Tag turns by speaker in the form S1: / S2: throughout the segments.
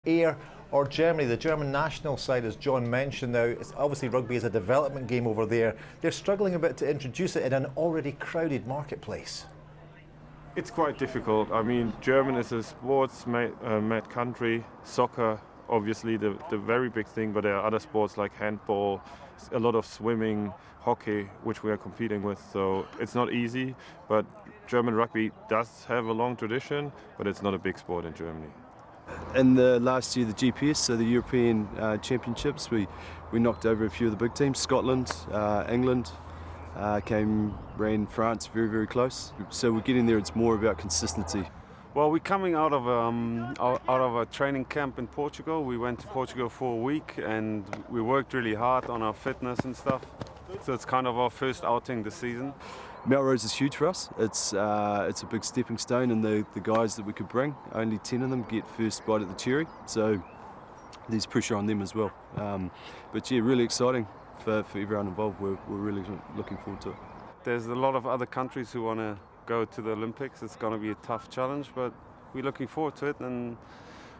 S1: Ayr or Germany. The German national side, as John mentioned now, it's obviously rugby is a development game over there. They're struggling a bit to introduce it in an already crowded marketplace.
S2: It's quite difficult. I mean, Germany is a sports-mad country. Soccer, obviously, the very big thing, but there are other sports like handball, a lot of swimming, hockey, which we are competing with. So it's not easy, but German rugby does have a long tradition, but it's not a big sport in Germany.
S3: In the last year, the GPS, so the European Championships, we knocked over a few of the big teams. Scotland, England, ran France very close. So we're getting there. It's more about consistency.
S4: Well, we're coming out of a training camp in Portugal. We went to Portugal for a week and we worked really hard on our fitness and stuff. So it's kind of our first outing this season.
S3: Melrose is huge for us. It's a big stepping stone, and the guys that we could bring, only 10 of them get first bite at the cherry. So there's pressure on them as well. But yeah, really exciting for everyone involved. We're really looking forward to it.
S4: There's a lot of other countries who want to go to the Olympics. It's going to be a tough challenge, but we're looking forward to it, and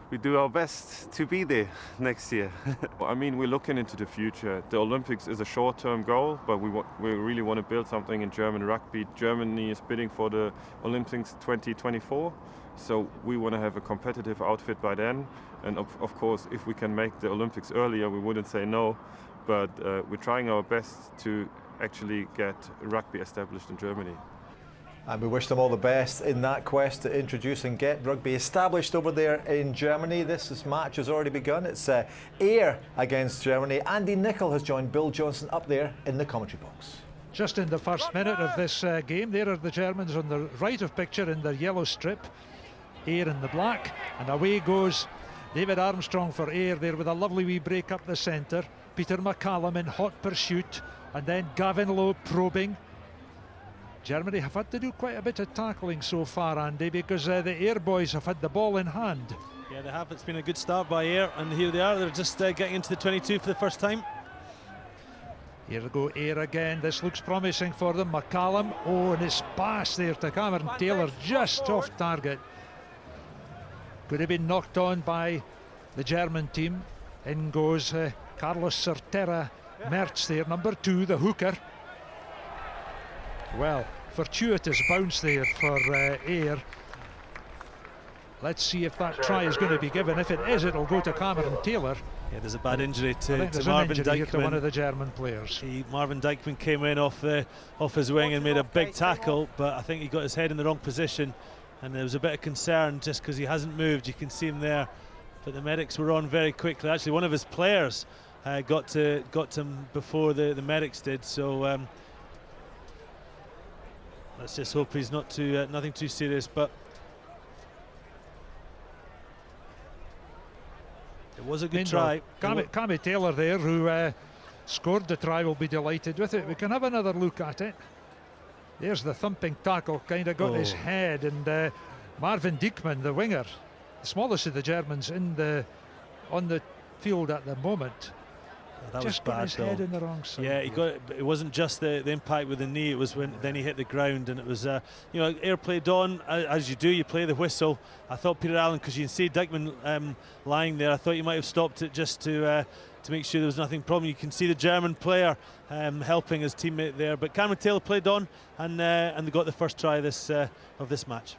S4: we do our best to be there next year.
S2: I mean, we're looking into the future. The Olympics is a short-term goal, but we really want to build something in German rugby. Germany is bidding for the Olympics 2024, so we want to have a competitive outfit by then. And of course, if we can make the Olympics earlier, we wouldn't say no, but we're trying our best to actually get rugby established in Germany.
S1: And we wish them all the best in that quest to introduce and get rugby established over there in Germany. This match has already begun. It's Ayr against Germany. Andy Nicol has joined Bill Johnson up there in the commentary box.
S5: Just in the first minute of this game, there are the Germans on the right of picture in their yellow strip, Ayr in the black, and away goes David Armstrong for Ayr there with a lovely wee break up the centre. Peter McCallum in hot pursuit, and then Gavin Lowe probing. Germany have had to do quite a bit of tackling so far, Andy, because the Ayr boys have had the ball in hand.
S6: Yeah, they have. It's been a good start by Ayr, and here they are. They're just getting into the 22 for the first time.
S5: Here they go, Ayr again. This looks promising for them. McCallum, oh, and it's passed there to Cameron Taylor, just off target. Could have been knocked on by the German team. In goes Carlos Certera Mertz there, number 2, the hooker. Well, fortuitous bounce there for Ayr. Let's see if that try is going to be given. If it is, it'll go to Cameron Taylor.
S6: Yeah, there's a bad injury to
S5: Marvin Dijkman.
S6: To
S5: one of the German players.
S6: Marvin Dijkman came in off his wing and made a big tackle, but I think he got his head in the wrong position, and there was a bit of concern just because he hasn't moved. You can see him there, but the medics were on very quickly. Actually, one of his players got to him before the medics did. So. Let's just hope he's not nothing too serious, but it was a good try.
S5: Cammy Taylor there, who scored the try, will be delighted with it. We can have another look at it. There's the thumping tackle, kind of got his head, and Marvin Dijkman, the winger, the smallest of the Germans on the field at the moment.
S6: That
S5: just
S6: was
S5: got
S6: bad,
S5: his head in the wrong side.
S6: Yeah, he got it. It wasn't just the impact with the knee. It was when then he hit the ground, and it was Ayr played on as you do. You play the whistle. I thought Peter Allen, because you can see Dijkman lying there, I thought you might have stopped it just to make sure there was nothing problem. You can see the German player helping his teammate there, but Cameron Taylor played on, and they got the first try of this match.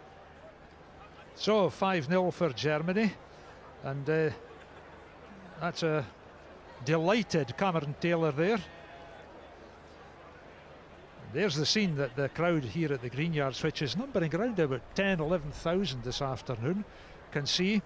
S5: So 5-0 for Germany, and that's a delighted Cameron Taylor there. There's the scene that the crowd here at the Green Yards, which is numbering around about 10,000-11,000 this afternoon, can see.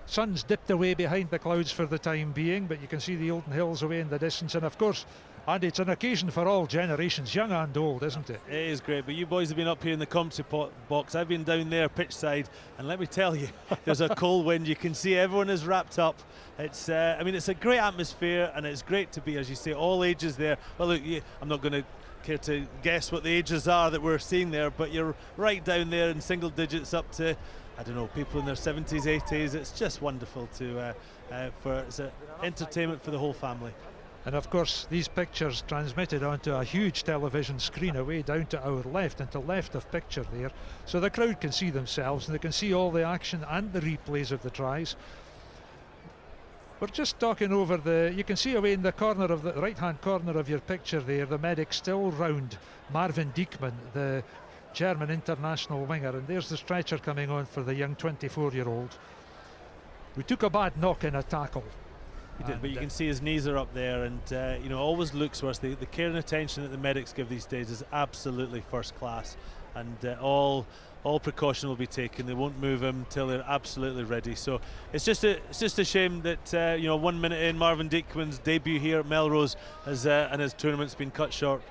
S5: Sun's dipped away behind the clouds for the time being, but you can see the Eildon Hills away in the distance, and of course, Andy, it's an occasion for all generations, young and old, isn't it?
S6: It is great, but you boys have been up here in the commentary box. I've been down there pitch side, and let me tell you, there's a cold wind. You can see everyone is wrapped up. It's I mean, it's a great atmosphere, and it's great to be, as you say, all ages there. Well, look, I'm not going to care to guess what the ages are that we're seeing there, but you're right down there in single digits up to, I don't know, people in their 70s, 80s. It's just wonderful it's entertainment for the whole family.
S5: And of course, these pictures transmitted onto a huge television screen away down to our left and to left of picture there, so the crowd can see themselves and they can see all the action and the replays of the tries. We're just talking over the, you can see away in the corner of the right-hand corner of your picture there, the medics still round Marvin Diekman, the German international winger, and there's the stretcher coming on for the young 24-year-old. We took a bad knock in a tackle.
S6: He did, but you can see his knees are up there, and you know, always looks worse. The care and attention that the medics give these days is absolutely first class, and all precaution will be taken. They won't move him till they're absolutely ready. So it's just a shame that you know, 1 minute in, Marvin Diekman's debut here at Melrose has and his tournament's been cut short.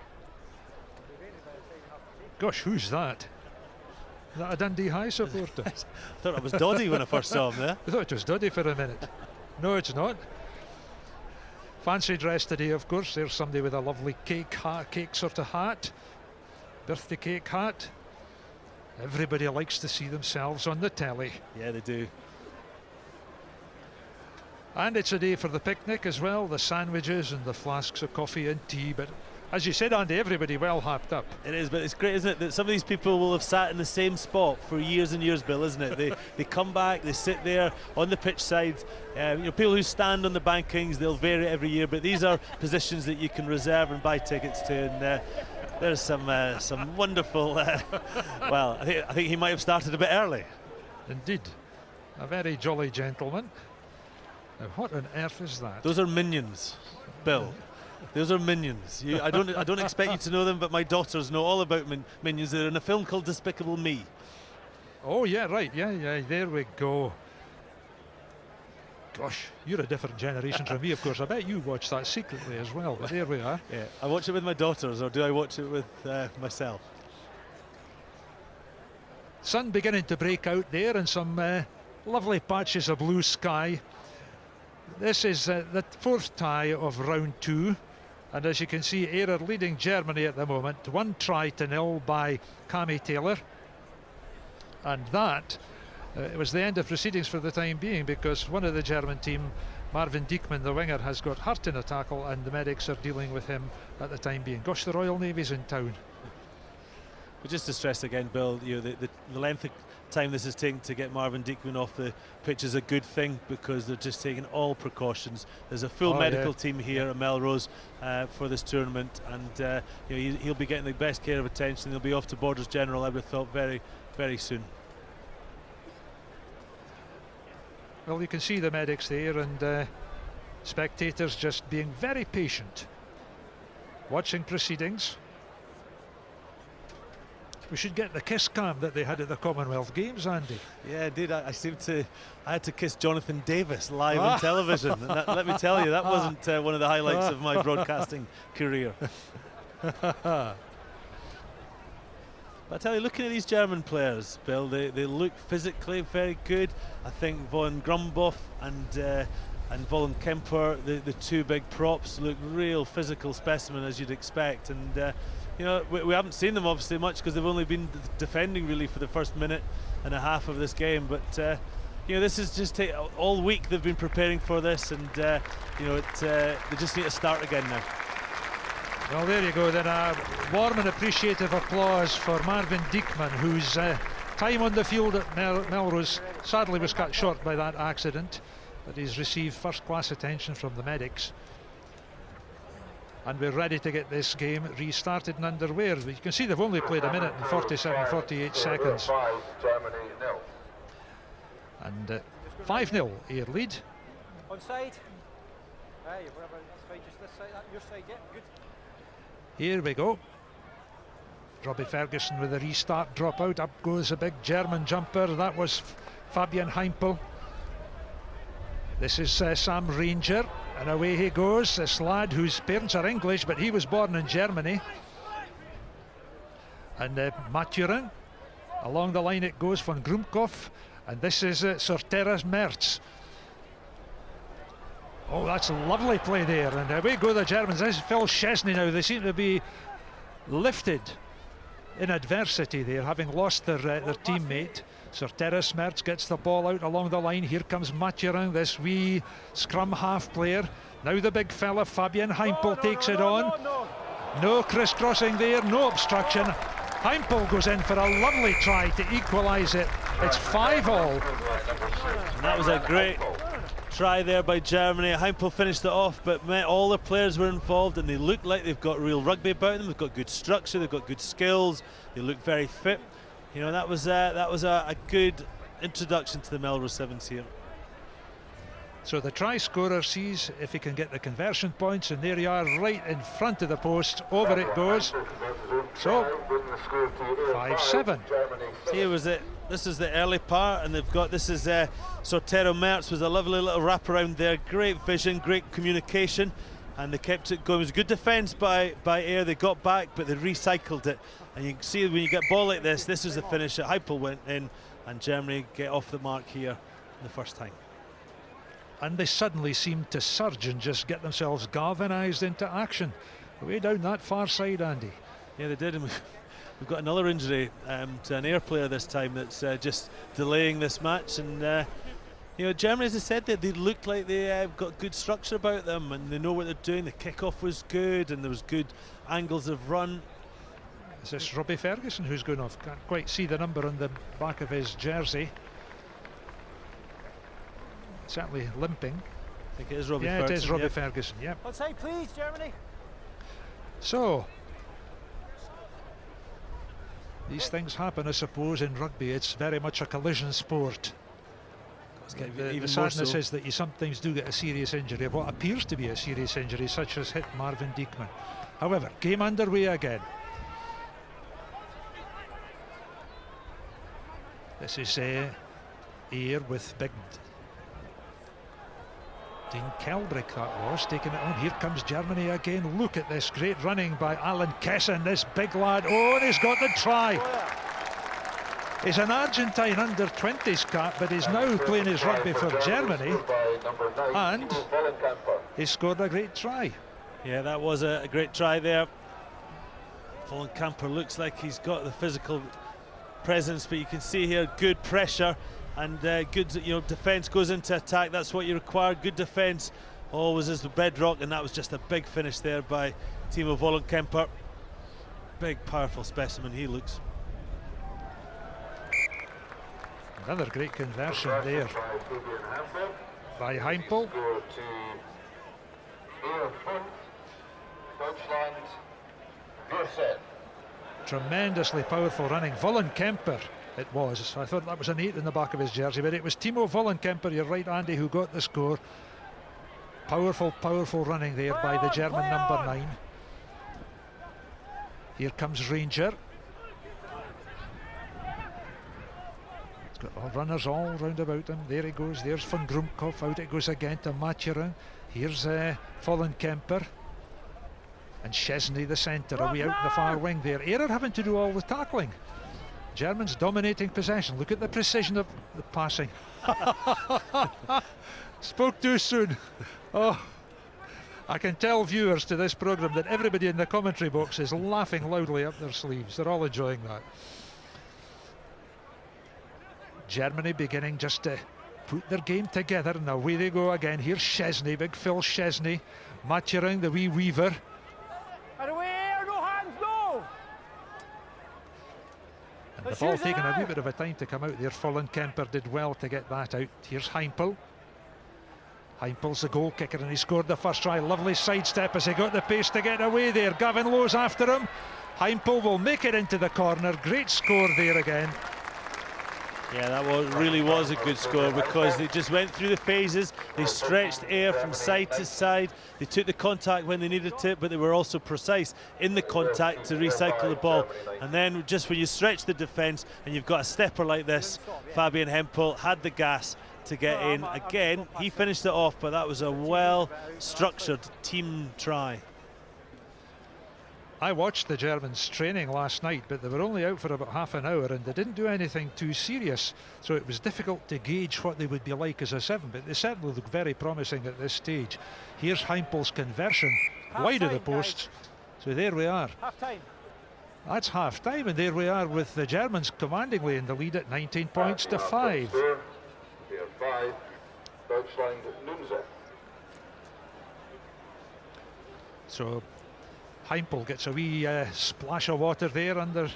S5: Gosh, who's that? Is that a Dundee High supporter?
S6: I thought it was Doddy when I first saw him there.
S5: I thought it was Doddy for a minute. No, it's not. Fancy dress today, of course. There's somebody with a lovely cake sort of hat, birthday cake hat. Everybody likes to see themselves on the telly.
S6: Yeah, they do.
S5: And it's a day for the picnic as well, the sandwiches and the flasks of coffee and tea. But as you said, Andy, everybody well happed up.
S6: It is, but it's great, isn't it, that some of these people will have sat in the same spot for years and years, Bill, isn't it? They come back, they sit there on the pitch side. You know, people who stand on the bankings, they'll vary every year, but these are positions that you can reserve and buy tickets to. And there's some wonderful. Well, I think he might have started a bit early.
S5: Indeed, a very jolly gentleman. Now, what on earth is that?
S6: Those are minions, Bill. Those are minions. I don't expect you to know them, but my daughters know all about minions. They're in a film called Despicable Me.
S5: Oh yeah, right. Yeah. There we go. Gosh, you're a different generation from me, of course. I bet you watch that secretly as well. But there we are.
S6: Yeah, I watch it with my daughters, or do I watch it with myself?
S5: Sun beginning to break out there, and some lovely patches of blue sky. This is the fourth tie of round 2, and as you can see, Ayr are leading Germany at the moment, 1-0 by Cammy Taylor, and that it was the end of proceedings for the time being, because one of the German team, Marvin Diekman, the winger, has got hurt in a tackle, and the medics are dealing with him at the time being. Gosh, the Royal Navy's in town.
S6: But just to stress again, Bill, you know, the length of time this is taking to get Marvin Diekman off the pitch is a good thing, because they're just taking all precautions. There's a full medical team here at Melrose for this tournament, and you know, he'll be getting the best care of attention. He'll be off to Borders General, I would have thought, very, very soon.
S5: Well, you can see the medics there, and spectators just being very patient, watching proceedings. We should get the kiss cam that they had at the Commonwealth Games, Andy.
S6: Yeah, indeed. I had to kiss Jonathan Davis live on television. And let me tell you, that wasn't one of the highlights of my broadcasting career. But I tell you, looking at these German players, Bill, they look physically very good. I think Von Grumboff and Vollen Kemper, the two big props, look real physical specimen, as you'd expect. And you know, we haven't seen them obviously much, because they've only been defending really for the first minute and a half of this game. But you know, this is just all week they've been preparing for this, and you know, they just need to start again now.
S5: Well, there you go then. A warm and appreciative applause for Marvin Diekman, whose time on the field at Melrose sadly was cut short by that accident, but he's received first-class attention from the medics. And we're ready to get this game restarted and underway. You can see they've only played a minute and 47-48 seconds. And 5-0 Ayr lead.
S7: Onside. That's fine, just this side, your side, yeah, good.
S5: Here we go. Robbie Ferguson with a restart dropout. Up goes a big German jumper. That was Fabian Heimpel. This is Sam Ranger, and away he goes. This lad whose parents are English, but he was born in Germany. And Mathurin. Along the line it goes von Grumkopf, and this is Sorteras Mertz. Oh, that's a lovely play there, and away go the Germans. This is Phil Chesney now. They seem to be lifted in adversity there, having lost their teammate. Sorteras Mertz gets the ball out along the line. Here comes Mathurin, this wee scrum half player. Now the big fella, Fabian Heimpel, takes it on. No crisscrossing there, no obstruction. Heimpel goes in for a lovely try to equalise it. It's 5-all.
S6: And that was a great try there by Germany. Heimpel finished it off, but all the players were involved, and they look like they've got real rugby about them. They've got good structure, they've got good skills, they look very fit. You know, that was a good introduction to the Melrose Sevens here.
S5: So the try scorer sees if he can get the conversion points, and there you are, right in front of the post. Over it goes. So 5-7.
S6: Here was it. This is the early part, and they've got, this is Sortero Mertz was a lovely little wraparound there. Great vision, great communication, and they kept it going. It was good defence by Ayr. They got back, but they recycled it. And you can see when you get ball like this was the finish. Heipel went in, and Germany get off the mark here the first time.
S5: And they suddenly seemed to surge and just get themselves galvanised into action. Way down that far side, Andy.
S6: Yeah, they did, and we've got another injury to an Ayr player this time that's just delaying this match. And you know, Germany, as I said, they looked like they got good structure about them, and they know what they're doing. The kickoff was good, and there was good angles of run.
S5: Is this Robbie Ferguson who's going off? Can't quite see the number on the back of his jersey. Certainly limping.
S6: I think it is Robbie
S5: Ferguson. Yeah, it is Robbie
S6: yep.
S5: Ferguson, yep.
S7: Outside, please, Germany.
S5: So, these things happen, I suppose, in rugby. It's very much a collision sport. The sadness is that you sometimes do get a serious injury, what appears to be a serious injury, such as hit Marvin Diekman. However, game underway again. This is Ayr with big Dean Kelbrick, that was, taking it on. Here comes Germany again. Look at this great running by Alan Kesson, this big lad. Oh, and he's got the try. He's an Argentine under-20s cap, but he's now playing his rugby for Germany, and he scored a great try.
S6: Yeah, that was a great try there. Vollenkamper looks like he's got the physical presence, but you can see here good pressure and good, defence goes into attack. That's what you require. Good defence always is the bedrock, and that was just a big finish there by Timo Vollenkamper. Big, powerful specimen he looks.
S5: Another great conversion there by Heimpel. Tremendously powerful running. Vollenkamper it was. I thought that was an 8 in the back of his jersey, but it was Timo Vollenkamper, you're right, Andy, who got the score. Powerful, powerful running there by the German number 9. Here comes Ranger. He's got all runners all round about him. There he goes. There's Van Groomkopf. Out it goes again to Mathurin. Here's Vollenkamper. And Chesney, the centre, away out in the far wing there. Ayr having to do all the tackling. Germans dominating possession. Look at the precision of the passing. Spoke too soon. Oh, I can tell viewers to this programme that everybody in the commentary box is laughing loudly up their sleeves. They're all enjoying that. Germany beginning just to put their game together, and away they go again. Here's Chesney, big Phil Chesney. Mathurin, the wee weaver. The ball taking a wee bit of a time to come out there. Vollenkamper did well to get that out. Here's Heimpel. Heimpel's the goal kicker, and he scored the first try. Lovely sidestep as he got the pace to get away there. Gavin Lowe's after him. Heimpel will make it into the corner. Great score there again.
S6: Yeah, that really was a good score, because they just went through the phases. They stretched Ayr from side to side. They took the contact when they needed to, but they were also precise in the contact to recycle the ball. And then just when you stretch the defence and you've got a stepper like this, Fabian Hempel had the gas to get in. Again, he finished it off, but that was a well-structured team try.
S5: I watched the Germans training last night, but they were only out for about half an hour, and they didn't do anything too serious, so it was difficult to gauge what they would be like as a 7, but they certainly look very promising at this stage. Here's Heimpel's conversion, wide of the post. So there we are.
S7: Half-time.
S5: That's half-time, and there we are with the Germans commandingly in the lead at 19 points to 5. So Heimpel gets a wee splash of water there under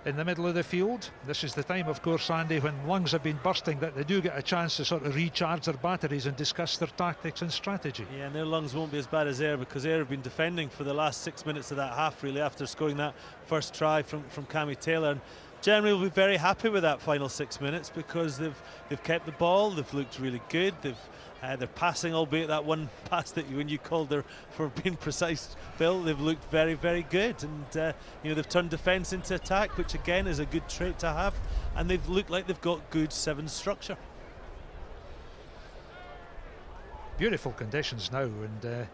S5: in the middle of the field. This is the time, of course, Andy, when lungs have been bursting, that they do get a chance to sort of recharge their batteries and discuss their tactics and strategy.
S6: Yeah, and their lungs won't be as bad as Ayr, because Ayr have been defending for the last 6 minutes of that half, really, after scoring that first try from Cammy Taylor. And Germany will be very happy with that final 6 minutes, because they've kept the ball, they've looked really good, they're passing, albeit that one pass that when you called there for being precise, Bill, they've looked very, very good. And you know, they've turned defence into attack, which again is a good trait to have, and they've looked like they've got good 7 structure.
S5: Beautiful conditions now, and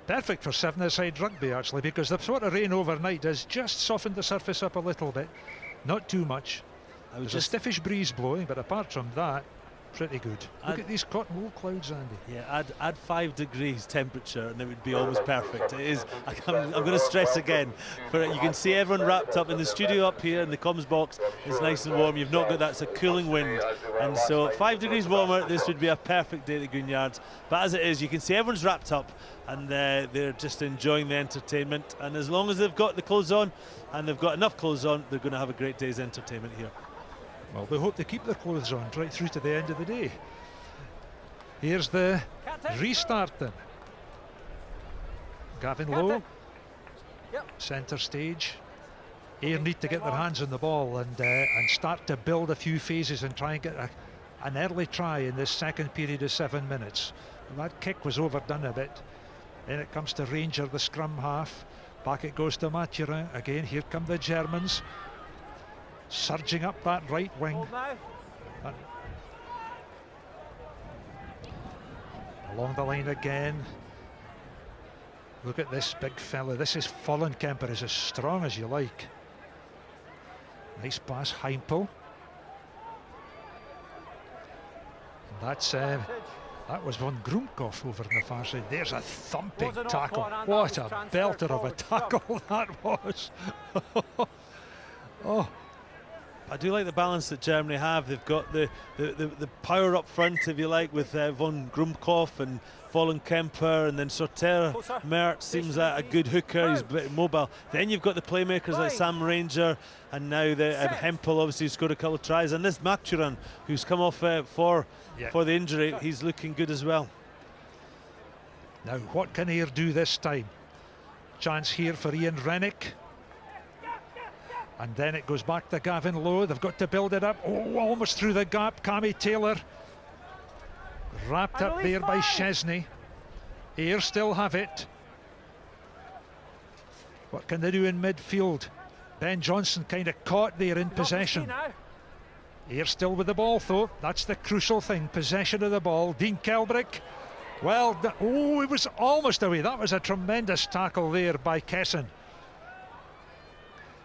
S5: perfect for 7-a-side rugby, actually, because the sort of rain overnight has just softened the surface up a little bit, not too much. There's a stiffish breeze blowing, but apart from that, pretty good. Look at these cotton wool clouds, Andy.
S6: Yeah, add 5 degrees temperature and it would be almost perfect. It is. I'm going to stress again. You can see everyone wrapped up in the studio up here in the comms box. It's nice and warm. You've not got that cooling wind, and so 5 degrees warmer. This would be a perfect day at the Green Yards. But as it is, you can see everyone's wrapped up and they're just enjoying the entertainment. And as long as they've got the clothes on and they've got enough clothes on, they're going to have a great day's entertainment here.
S5: Well, we hope they keep their clothes on right through to the end of the day. Here's the restart then. Gavin Lowe, centre stage. Ayr need to get their hands on the ball and start to build a few phases and try and get an early try in this second period of 7 minutes. And that kick was overdone a bit. Then it comes to Ranger, the scrum half. Back it goes to Mathurin. Again, here come the Germans, surging up that right wing. Along the line again. Look at this big fella. This is Vollenkemper, is as strong as you like. Nice pass, Heimpel. That's that was von Grumkopf over on the far side. There's a thumping tackle. What a belter of a tackle that was. Oh.
S6: I do like the balance that Germany have. They've got the power up front, if you like, with von Grumkopf and Vollenkemper, and then Sorter. Mertz seems a good hooker, he's a bit mobile. Then you've got the playmakers like Sam Ranger, and now Hempel, obviously, who's scored a couple of tries, and this Mathurin, who's come off for the injury, he's looking good as well.
S5: Now, what can Ayr do this time? Chance here for Ian Rennick. And then it goes back to Gavin Lowe. They've got to build it up. Oh, almost through the gap. Cammy Taylor wrapped up there by Chesney. Ayr still have it. What can they do in midfield? Ben Johnson kind of caught there in possession. Ayr still with the ball, though. That's the crucial thing. Possession of the ball. Dean Kelbrick. Well, it was almost away. That was a tremendous tackle there by Kesson.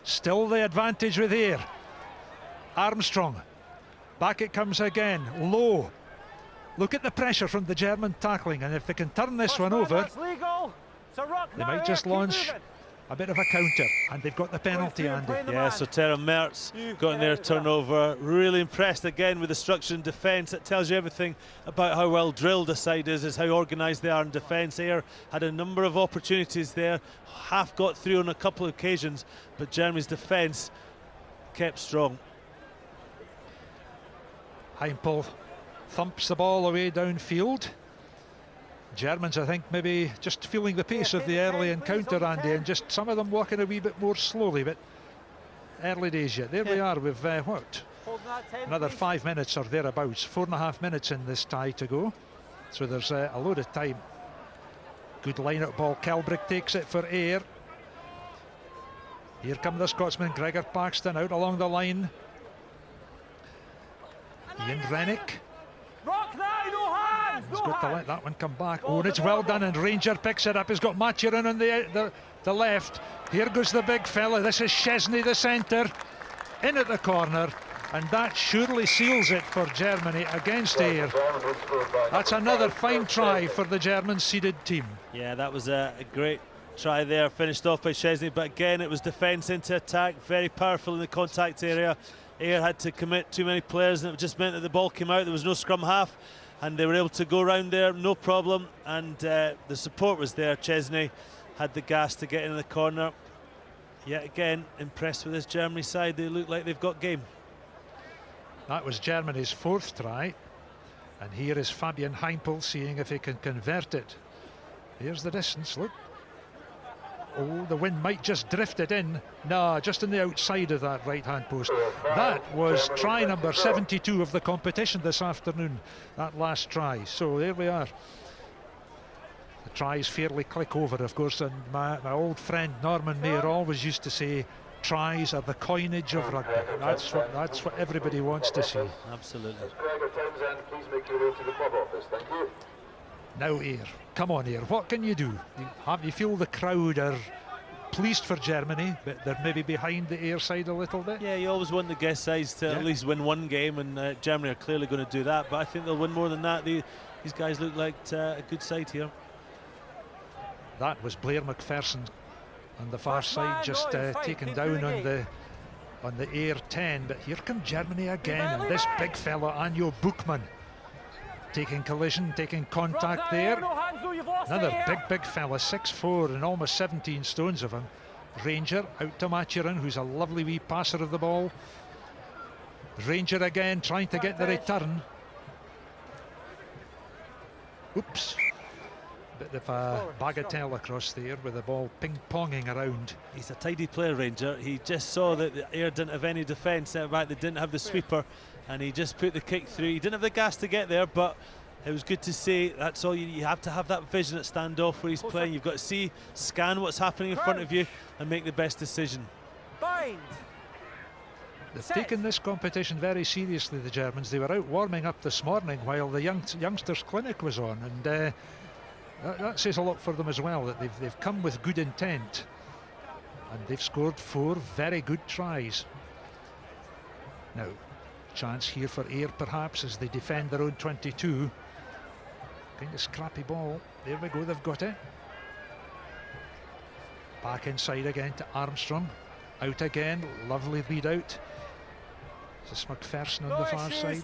S5: Still the advantage with Ayr. Armstrong. Back it comes again. Low. Look at the pressure from the German tackling, and if they can turn this one over, they might just launch a bit of a counter, and they've got the penalty, Andy.
S6: Yeah, so Tara Mertz got in their turnover. Really impressed again with the structure in defence. It tells you everything about how well drilled a side is how organised they are in defence. Ayr had a number of opportunities there, half got through on a couple of occasions, but Germany's defence kept strong.
S5: Heimpel thumps the ball away downfield. Germans, I think, maybe just feeling the pace of the early encounter, Andy, and just some of them walking a wee bit more slowly, but early days yet. There we are with what? Another 5 minutes or thereabouts. 4.5 minutes in this tie to go. So there's a load of time. Good line-out ball. Kelbrick takes it for Ayr. Here come the Scotsman, Gregor Paxton, out along the line. Ian Rennick. He's got to let that one come back. Oh, and it's well done, and Ranger picks it up. He's got Mathurin on the left. Here goes the big fella. This is Chesney, the centre, in at the corner, and that surely seals it for Germany against Ayr. That's another fine try for the German seeded team.
S6: Yeah, that was a great try there, finished off by Chesney, but again it was defence into attack, very powerful in the contact area. Ayr had to commit too many players, and it just meant that the ball came out. There was no scrum half, and they were able to go around there, no problem, and the support was there. Chesney had the gas to get in the corner. Yet again, impressed with this Germany side. They look like they've got game.
S5: That was Germany's 4th try. And here is Fabian Heimpel seeing if he can convert it. Here's the distance, look. Oh, the wind might just drift it in. No, just on the outside of that right-hand post. That was try number 72 of the competition this afternoon, that last try. So there we are. The tries fairly click over, of course, and my old friend Norman Mayer always used to say, tries are the coinage of rugby. That's what everybody wants to see.
S6: Absolutely.
S8: Please make your way to the club office. Thank you.
S5: Now, Ayr, come on, Ayr, what can you do? You feel the crowd are pleased for Germany, but they're maybe behind the Ayr side a little bit?
S6: Yeah, you always want the guest sides to at least win one game, and Germany are clearly going to do that, but I think they'll win more than that. These guys look like a good side here.
S5: That was Blair McPherson on the far side, just taken down on the Ayr 10, but here comes Germany again, and this big fella, Anjo Boekman, taking collision, taking contact there. Another big fella, 6'4" and almost 17 stones of him. Ranger out to Maturin, who's a lovely wee passer of the ball. Ranger again trying to get the return. Oops. Bit of a bagatelle across there with the ball ping-ponging around.
S6: He's a tidy player, Ranger. He just saw that the Ayr didn't have any defence out back. They didn't have the sweeper, and he just put the kick through. He didn't have the gas to get there, but it was good to see. That's all you have to have, that vision at standoff where he's playing. You've got to scan what's happening in front of you and make the best decision.
S5: They've taken this competition very seriously, the Germans. They were out warming up this morning while the youngsters clinic was on, and that says a lot for them as well, that they've come with good intent, and they've scored 4 very good tries. Now, chance here for Ayr perhaps as they defend their own 22. Kind of scrappy ball. There we go, they've got it. Back inside again to Armstrong. Out again, lovely lead out. This is McPherson on the far side.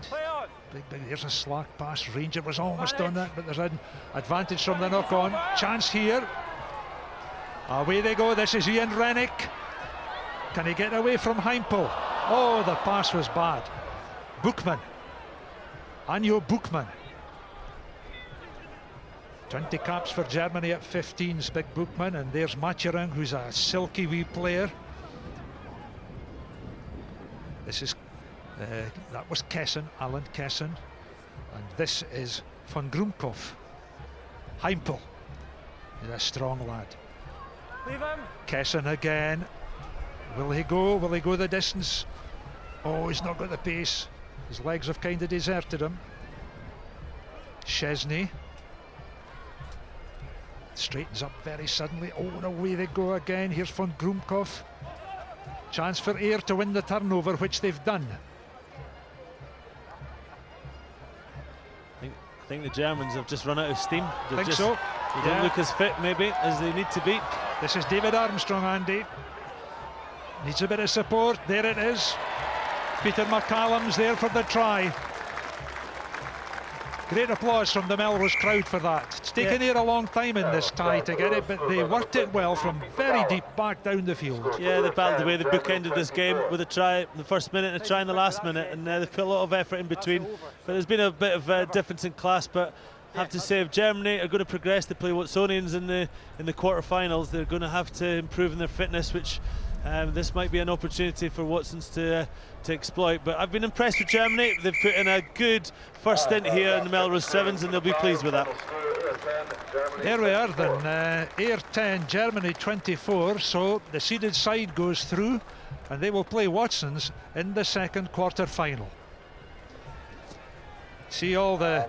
S5: Big, there's a slack pass. Ranger was almost on that, but there's an advantage from the knock-on. Chance here. Away they go. This is Ian Rennick. Can he get away from Heimpel? Oh, the pass was bad. Boekman. Anjo Boekman. 20 caps for Germany at 15's big Boekman, and there's Maturin, who's a silky wee player. This is that was Kesson, Alan Kesson, and this is von Groomkopf. Heimpel is a strong lad. Kesson again. Will he go? Will he go the distance? Oh, he's not got the pace. His legs have kind of deserted him. Chesney straightens up very suddenly. Oh, and away they go again. Here's von Groomkopf. Chance for Ayr to win the turnover, which they've done.
S6: I think the Germans have just run out of steam.
S5: They so.
S6: They don't look as fit maybe as they need to be.
S5: This is David Armstrong, Andy. Needs a bit of support. There it is. Peter McCallum's there for the try. Great applause from the Melrose crowd for that. It's taken here a long time in this tie to get it, but they worked it well from very deep back down the field.
S6: Yeah, they battled away. They bookended this game with a try in the first minute and a try in the last minute, and they've put a lot of effort in between. But there's been a bit of difference in class, but I have to say, if Germany are going to progress, they play Watsonians in the quarterfinals, they're going to have to improve in their fitness, which this might be an opportunity for Watsons to exploit. But I've been impressed with Germany. They've put in a good first stint here in the Melrose Sevens, and they'll be pleased with that.
S5: There we are then, Ayr 10, Germany 24, so the seeded side goes through, and they will play Watsons in the second quarter final. See all the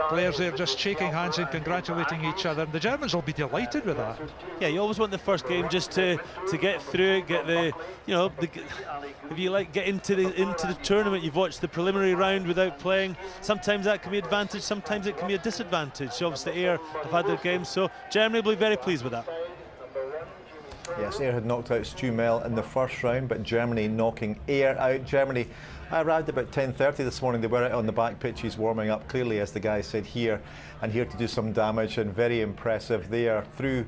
S5: players there just shaking hands and congratulating each other. The Germans will be delighted with that.
S6: Yeah, you always want the first game just to get through it, get the, you know, if you like, get into the tournament. You've watched the preliminary round without playing. Sometimes that can be an advantage, sometimes it can be a disadvantage. Obviously Ayr have had their games, so Germany will be very pleased with that.
S1: Yes, Ayr had knocked out Stu Mel in the first round, but Germany knocking Ayr out. Germany Around about 10:30 this morning, they were out on the back pitches warming up, clearly, as the guy said, here to do some damage, and very impressive. They are through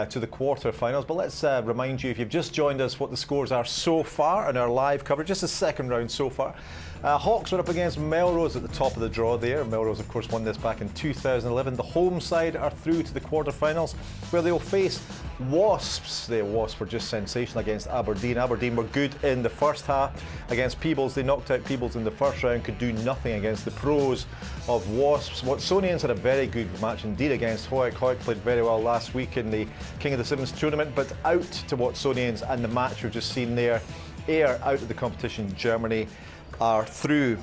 S1: to the quarter-finals. But let's remind you, if you've just joined us, what the scores are so far in our live coverage. Just the second round so far. Hawks were up against Melrose at the top of the draw there. Melrose, of course, won this back in 2011. The home side are through to the quarter-finals, where they'll face Wasps. The Wasps were just sensational against Aberdeen. Aberdeen were good in the first half against Peebles. They knocked out Peebles in the first round, could do nothing against the pros of Wasps. Watsonians had a very good match indeed against Hoyk. Hoyk played very well last week in the King of the Sevens tournament, but out to Watsonians, and the match we've just seen there. Ayr out of the competition. Germany are through.